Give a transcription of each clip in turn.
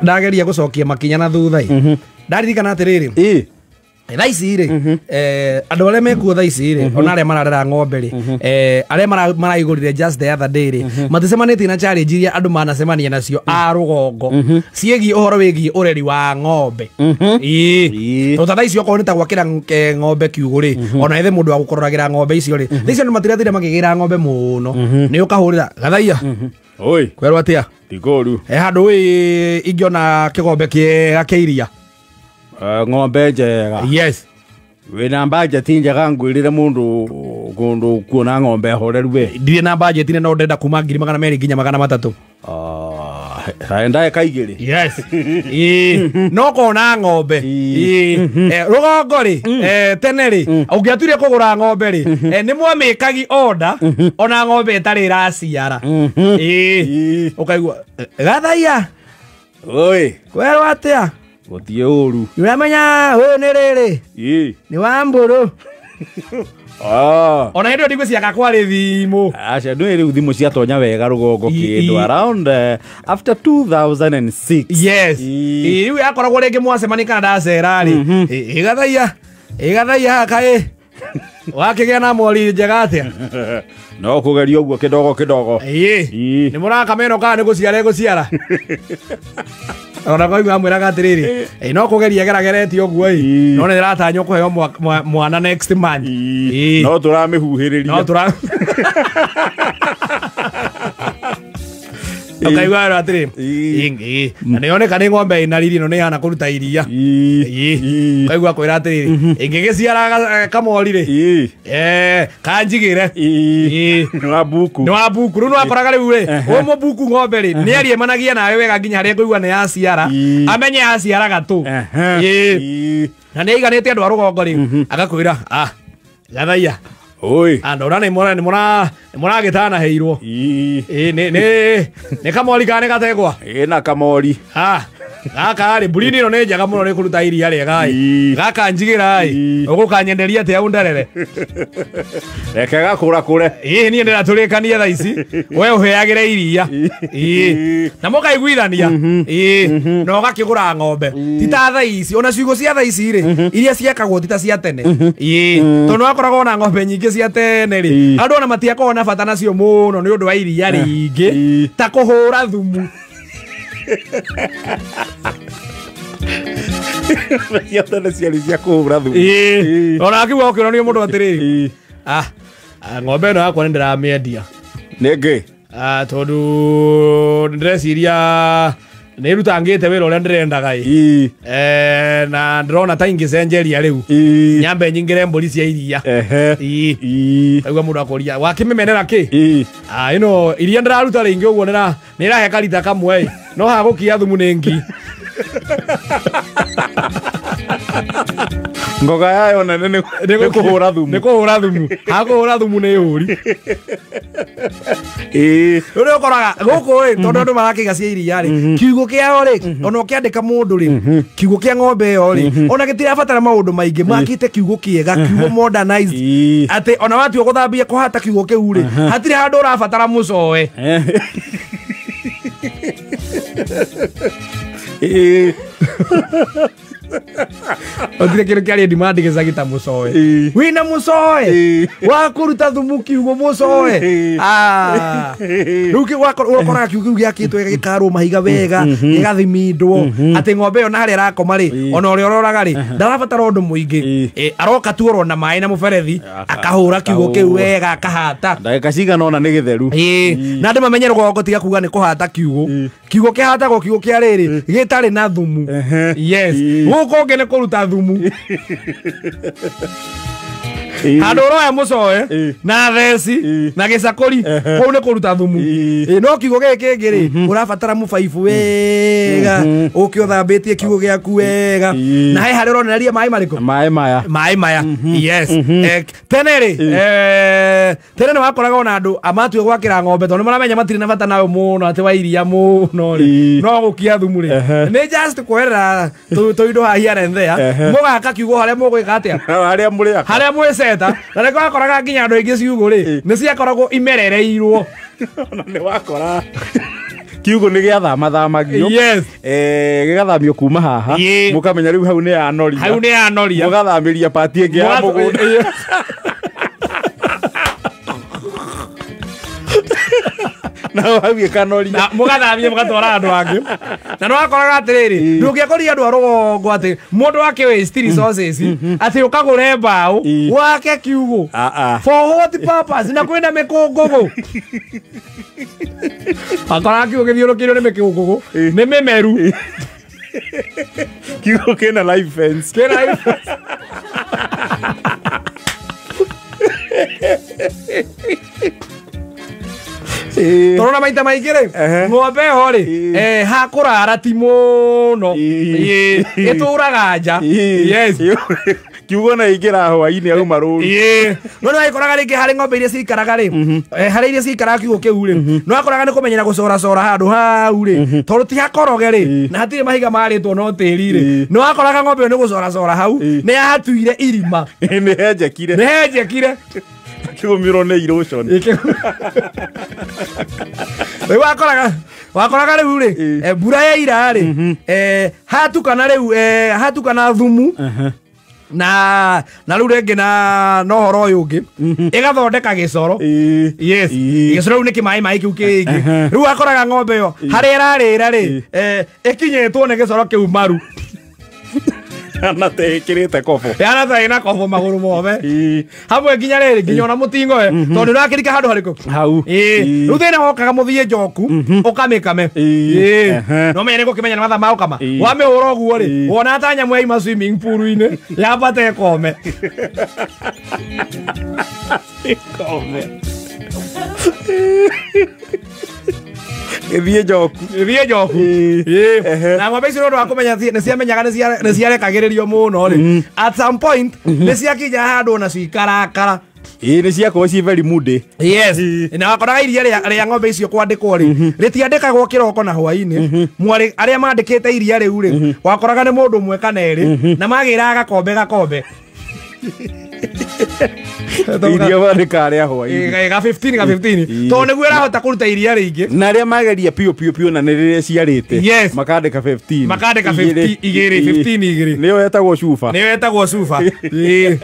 ndageria gucokia makinya na thutha ndaririkana atiriri thaa ici ri andu aria mekuo thaa ici ri ona aria mararera ng'ombe ri aria maraigurire just the other day ri maticemanĩtie na challenge iria andu manacemania nacio a rugongo ciegie uhoro wigie ureri wa ng'ombe to thaa ici okorwo nĩ ta gwakĩra ng'ombe kiugũ ri ona ithe mũndũ wa gũkororagira ng'ombe icio ri icio andũ matirathire makĩgĩra ng'ombe mũno nĩ ũkahũrĩra gathaia oi kwerwo atia Tiguru handũ ingĩona kĩgombe kĩega kĩa iria ng'ombe njega yes wĩna budget njega ngwĩrire mũndũ kuona ng'ombe horeru we ndirĩ na budget no ndenda kuma 200 nginya 300 ndae kaigĩrĩ yes no kona ng'ombe rũgongo rĩ tene rĩ ũngĩatuire kũgũra ng'ombe rĩ nĩ mwamĩkagi order ona ng'ombe ĩtarĩ ĩraciara ũkaigua gathaia oi kwerwo atĩa gũtiĩ ũru nĩũramenya ũyũ nĩ rĩrĩ nĩ wa mbũrũ ona hĩndĩ ĩyo ndigwĩciaga kwarĩ thimũ aca nĩ rĩu thimũ ciatonya wega rũgongo kĩndũ around after 2006 yes rĩu yakoragwo rĩngĩ mwacemani kana ndacera rĩ ĩgathaia kaĩ wakĩgĩa na mori njega atĩa no kũgeria ũguo kĩdogo nĩ mũrakameno kana nĩ gũciara gũciara ona koigua mwĩraga atĩrĩrĩ no kũgeria gerageretie ũguo no nĩ ĩratanywo kũheo mwana next month no tũramĩhuhĩrĩria ũkaigua atĩrĩrĩ na nĩyoneka nĩ ng'ombe ĩna riri ĩno nĩ ihana kũruta iria ũkaigua kwĩra atĩrĩrĩ ĩngĩgĩciara kamori rĩ kanjigĩre nĩ wa buku rĩu nĩ wakoraga rĩu rĩ mũbuku ng'ombe rĩ nĩ ariemanagia nawe wega nginya harĩa kũigua nĩ yaciara amenye yaciara gatũ na nĩ aiganĩte andũ a rũgongo rĩu agakwĩra gathaia oi andora nĩ mũragĩtanaheirwo nĩ kamori kana nĩ gategwa na kamori gaka rĩ mbũri ĩno nĩ njega mũno nĩ kũruta iria rĩega gaka njigĩra ũgũkanyenderia atĩa ũnderere reke gakũra kũre niĩ ndĩratũrĩkania thaa ici we ũheagĩre iria na mũkaiguithania na ũgakĩgũra ng'ombe ti ta thaa ici ona ciugo cia thaa ici rĩ iria ciekagwo ti ta cia tene tondũ nĩ wakoragwo na ng'ombe nyingĩ cia tene rĩ andũ ona matiakoragwo na bata nacio mũno nĩ ũndũ wa iria rĩingĩ ta kũhũra thumu cia kũhũra thumu ona akiuga ũkĩonio mũndũ atĩrĩrĩ ng'ombe ĩno yakwa nĩ ndĩramĩendia nĩngĩ tondũ ndĩreciria nĩ rutangĩte wĩra ũrĩa ndĩrendaga na ndĩrona ta ingĩcenjeria rĩu nyambe nyingĩre mbũri cia iria aigua mũndũ akũria wakĩmĩmenera kĩ ĩno iria ndĩraruta rĩingĩ ũguo nĩ ĩrahe karita kamwe no hagũkia thumu nĩ ngi ngoga yayo nene nĩ kũhũra thumu hakũhũra thumu nĩ hũri rĩu nĩ ũkoraga gũkũ rĩ tondũ andũ marakĩiga cia iria rĩ kiugũ kĩao rĩ ona ũkĩandĩka mũndũ rĩ kiugũ kĩa ng'ombe ĩyo rĩ ona gĩtirabatara maũndũ maingĩ makĩte kiugũ kĩega kiugũ modernized atĩ ona watua gũthambia kũhata kiugũ kĩu rĩ hatirĩ handũ ũrabatara mũcoe otire kĩrĩ kĩarĩ ndimandi gĩcagita mũcoe wĩna mũcoe wa kũruta thumu kiugũ mũcoe rĩu ũkoraga kiugũ kĩu gĩakĩtwo gĩkarwo mahiga wega gĩgathimindwo atĩ ng'ombe ĩyo na harĩa ĩrakoma rĩ ona ũrĩa ũroraga rĩ ndarabatara ũndũ mũingĩ aroka tu oro na maĩ na mũberethi akahũra kiugũ kĩu wega akahata ndagĩka cigana ona nĩ gĩtheru na andũ mamenye rũgongo tiga kuga nĩ kũhata kiugũ kĩhatagwo kiugũ kĩa rĩrĩ gĩtarĩ na thumu yes gũkũ ũngĩ nĩ kũruta thumu handũ ũroya mũcoe na theci na gĩcakũri kũu nĩ kũruta thumu no kiugũ gĩkĩ kĩngĩ rĩ ũrabatara mũbaibũ wega ũkĩ ũthambĩtie kiugũ gĩaku wega na he harĩa ũronereria maĩ marĩkũ maĩ maya yes tene rĩ tene nĩ wakoraga ona andũ amatue gwakĩra ng'ombe tondũ nĩ maramenya matirĩ na bata nayo mũno atĩ wa iria mũno rĩ no gũkia thumu rĩ nĩ just kwerera tũindo haha here and there mũgaka kiugũ harĩa mũgwĩka atĩa harĩa mwĩce na nĩ kwakoraga nginya andũ aingĩ ciugũ rĩ nĩ ciakoragwo imerereirwo nĩ wakora kiugo nä gä athamathamagio gä gathamio kuma haha må kamenya rä u hau nä yanoria må gathamä ria pati ä ngä ya må gå nda na wagä kanori na mugathamie mugatwara andu angi na no akoraga atiriri ndungiakoria andu a rugongo ati mundu wake waste resources ati ukagure mbao wake kiugo for what purpose na kwenda mikungugu akoraga kiugo githiurukirio ni mikungugu ni mimeru kiugo kina life fence torona maita maingä rä ng'ombe ho rä hakurara ti muno ä raga nja kiugo na ingä ra hwainä auma rå no nä aikoraga rä ngä harä ng'ombe iria cikaraga rä harä iria cikaraga kiugo kä u rä no akoraga nä kå menyera gå coracora handå hau rä tondå ti hakoroge rä na hatirä mahiga marä two no tä ri rä no akoraga ng'ombe ä yo nä gå coracora hau nä yahatuire irima nä henjekire kĩgũmĩrwo nĩ erosion rĩu wakoraga rĩu rĩ mbura ya ira rĩ hatukana rĩu hatukana thumu na rĩu rĩngĩ na ũhoro ũyũ ũngĩ ĩgathondeka gĩcoro gĩcoro rĩu nĩ kĩmaĩ kĩu kĩngĩ rĩu wakoraga ng'ombe ĩyo harĩa ĩrarĩra rĩ ĩkinyĩtwo nĩ gĩcoro kĩu maru anateĩkĩrĩte kobo ĩna kobo magũrũ mothe hamwe nginya rĩrĩ nginya ona mũtingo tondũ nĩrakĩrika handũ harĩkũ hau rĩu thĩna wokaga mũthiĩ njoku ũkamĩkame no menya nĩgũkĩmenya nĩ mathaa ma ũkama wamĩhũra ũguo rĩ wona ta nyamũ yaima swimming pool-inĩ yambate ĩkome Ithie njoku na ng'ombe icio nĩ ũndũ wa kũmenya nĩ ciamenyaga nĩ ciarekagĩrĩrio mũno rĩ at some point nĩ ciakinya handũ ona cikarakara nĩ ciakorwo ci very moody na wakoraga iria rĩa ng'ombe icio kwandĩkwo rĩ rĩtiandĩkagwo kĩroko na hwainĩ mwarĩ arĩa mandĩkĩte iria rĩu rĩ wakoraga nĩ mũndũ ũmwe kana erĩ na magĩraga gakombe iria mandĩka arĩa hwainĩ ga 15 tondũ nĩguo ĩrahota kũruta iria rĩingĩ na arĩa mageria piũ na nĩ rĩrĩa ciarĩte makandĩka 15 igĩrĩ nĩyo yetagwo cuba rĩu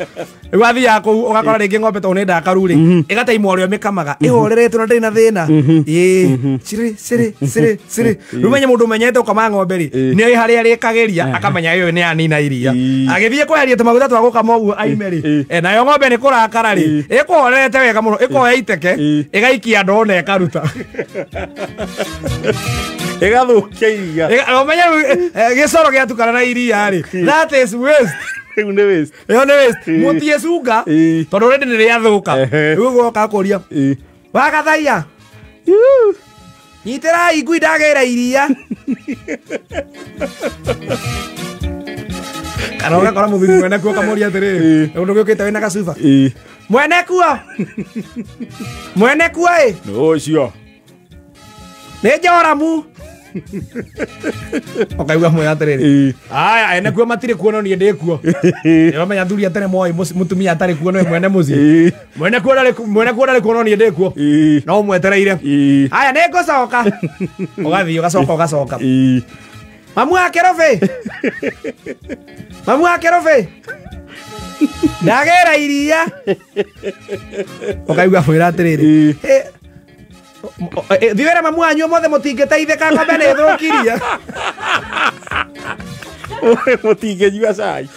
wathiaga kũu ũgakora rĩngĩ ng'ombe tondũ nĩ ndakaru rĩ ĩgataimwo ũrĩa mĩkamaga ĩhoreretwo na ndĩrĩ na thĩna cirĩ rĩu menye mũndũ ũmenyete ũkama ng'ombe rĩ nĩ harĩa rĩkageria akamenya ĩyo nĩ yanina iria agĩthiĩ kweheria tũmaguta twa gũkama ũguo aime rĩ nayo ng'ombe nĩ kũrakara rĩ ĩkũhorerete wega mũno ĩkoya iteke ĩgaikia ndoo na ĩkaruta ĩgathũkia iria ũmenye gĩcoro gĩatukana na iria rĩ that is waste rĩu nĩ waste ĩyo nĩ waste mũtiĩ cunga tondũ rĩndĩ nĩ rĩathũka rĩu ũgoka kũria wagathaia nyitĩrai ngui ndagĩra iria kana ũgakora mũthuri mwene kuo kamũria atĩrĩrĩ ũndũ gĩũkĩte wĩna gacuba mwene kuo ĩ ũcio nĩ njoramu ũkaigua mwĩ atĩrĩrĩ aya ene kuo matirĩ kuo no niĩ ndĩ kuo nĩwamenya thuri atene moĩ mũtumia atarĩ kuo nowe mwene mũciĩ mwene kuo ndarĩ kuo no niĩ ndĩ kuo no ũmwetereire aya nĩ ngũcoka ũgathiĩ ũgacoka mamu wa kerobe ndagĩra iria ũkaigua mwĩra atĩrĩrĩ thiĩ wĩra mamu wanyu mothe mũtingĩteithĩka ng'ombe nĩ thũkirie mũtingĩnyua cai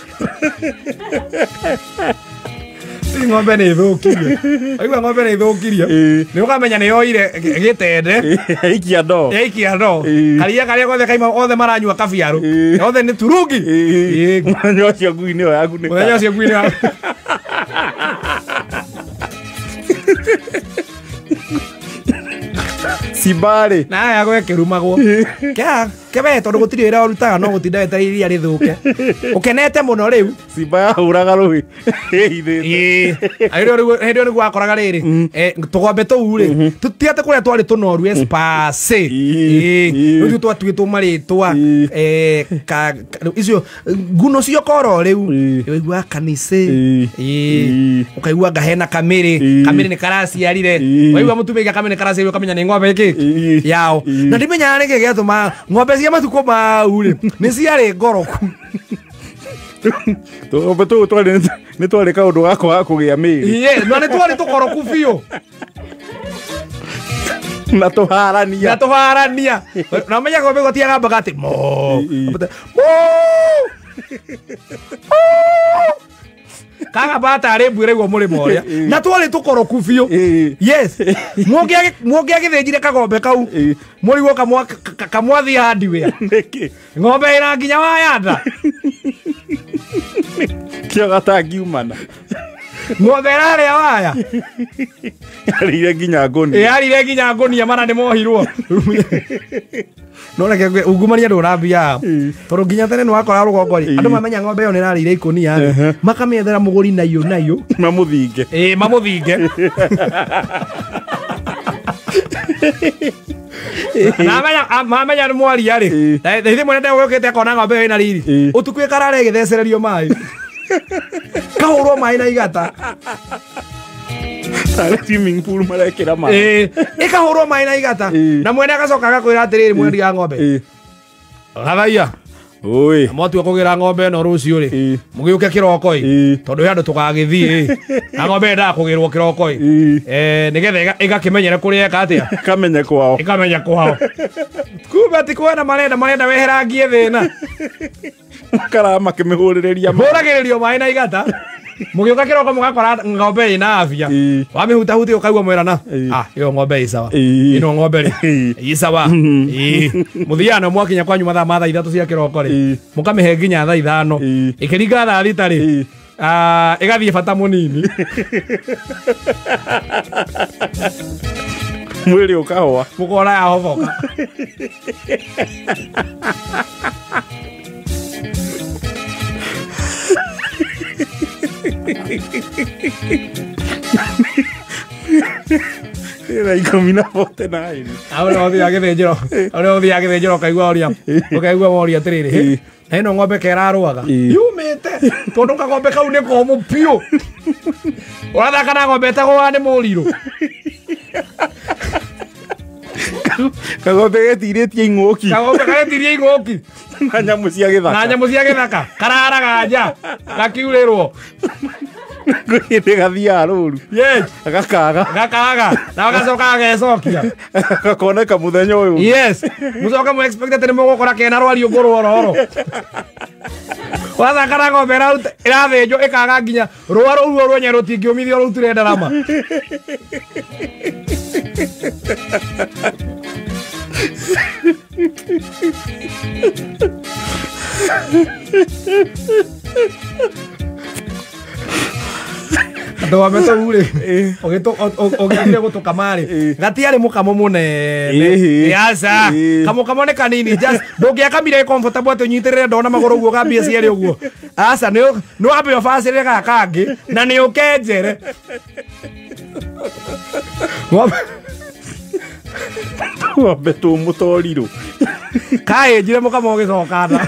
ng'ombe nĩ thũkirie aigua ng'ombe nĩ thũkirie nĩ ũkamenya nĩ yoire gĩtende yaikia ndoo karia karĩa gothe kaima othe maranyua kabiarũ othe nĩ turungi mũthenya ũcio ngui nĩyo yagunĩka Simbari na yago kirumagwo kebe tondu gutiri wira urutaga no gutinda wetereire iria rithũke ukenete muno riu Simba yahuraga rũĩ hĩndĩ nĩguo wakoraga rĩrĩ tũgombe tũu rĩ tũtiate kũrĩa twarĩ tũnoru espace rĩu twatuĩtwo marĩtwa icio nguno cio koro rĩu waigua kanicĩ ũkaigua ngahena kamĩrĩ nĩ karaciarire waigua mũtumia kamĩrĩ nĩ karaciarire ũkamenya nĩ ng'ombe ĩkĩ giki yao na ndimenya nä kä gä atå ng'ombe cia matukå mau rä nä ciarä ngoroku tågombe tå nä twarä kaå ndå gakwa ga kå gä a mä rä na nä twarä tå koroku biå na tå harania na menya ng'ombe gotiagambaga atä kagamba atarä mbuä raigua må rä må rä a na twarä tå koroku biå muongä agä thä njire kagombe kau må rigwo kamwathi handiwä a ng'ombe ä na nginya wayanda kä o gatangiumana ng'ombe ärarä a waya arire nginya ngonia mana nä mohirwo no reke ungumania ndå rambia tondå nginya tene nä wakora rå gongo andå mamenya ng'ombe ä yo nä rarä ire ikånia makamethera må gå ri naiyå mamå thinge mamenya nä mwaria rä thä mwene ndegå kä te akona ng'ombe ä yo ä na riri å tuku ä karare ä gä thecererio maä kahå rwo maä na igata swimming pool marekera maĩ ĩkahå rwo maĩ na igata na mwene agacoka agakwä ra atä rä rä mwendi wa ng'ombe gathaia mwatua kå gä ra ng'ombe ä no rå cio rä må gä å ke kä roko tondå he andå tå gagä thiä na ng'ombe endaga kå gä rwo kä roko nä getha ä gakä menyere kå rä eka atä a ĩkamenya kwao kumbe atä kwena marenda weherangie thä na makara makä mä hå rä rä ria hå ragä rä rio maĩ na igata må gä å ka kä roko må gakora ng'ombe ä na afia wamä hutahuti å kaigua mwärana ä yo ng'ombe ä sawa ä no ng'ombe rä ä sawa må thiana mwakinya kwanyu mathaa ma thaa ithatå cia kä roko rä må kamä he nginya thaa ithano ä kä ringa thaa thita rä ä gathiä bata må nini mwä rä å kahoa må kora yahoboka ä ikå na 49 au no thi agä thä njä ro kaigua oria å kaigua moria atä rä rä na ä no ng'ombe kerarwaga yumä te tondå kagombe kau nä komå piå å rathaka na ng'ombe etagwo nä må rirå kagombe getirä tie ing'å ki na nyamå cia gä thaka kararaga nja gakiurä rwo ndä gathiaga rå ru gakaga na gacoka gagecokia gakoneka må thenya å yå må coke må atä nä må gåkora kena rwari å ngå rwororo wathaka na ng'ombe ä rathä njwo ä kaga nginya rũa rå ruo rwenye rå tingä å mithio rå u turenda rama andå ametå rä å gä thire gå tå kamarä gatiarä må kamo må nene aca kamå kamo nä kanini ndå ngä akamire atä å nyitä rä re ndona magå rå guo gambia cierä å guo aca nä wambe å bacä rä gakangä na nä å kenjere ng'ombe tå må torirå kahä njire må kamo å gä cokana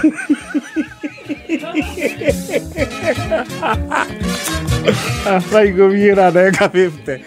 Raigå wä ra ndenga 50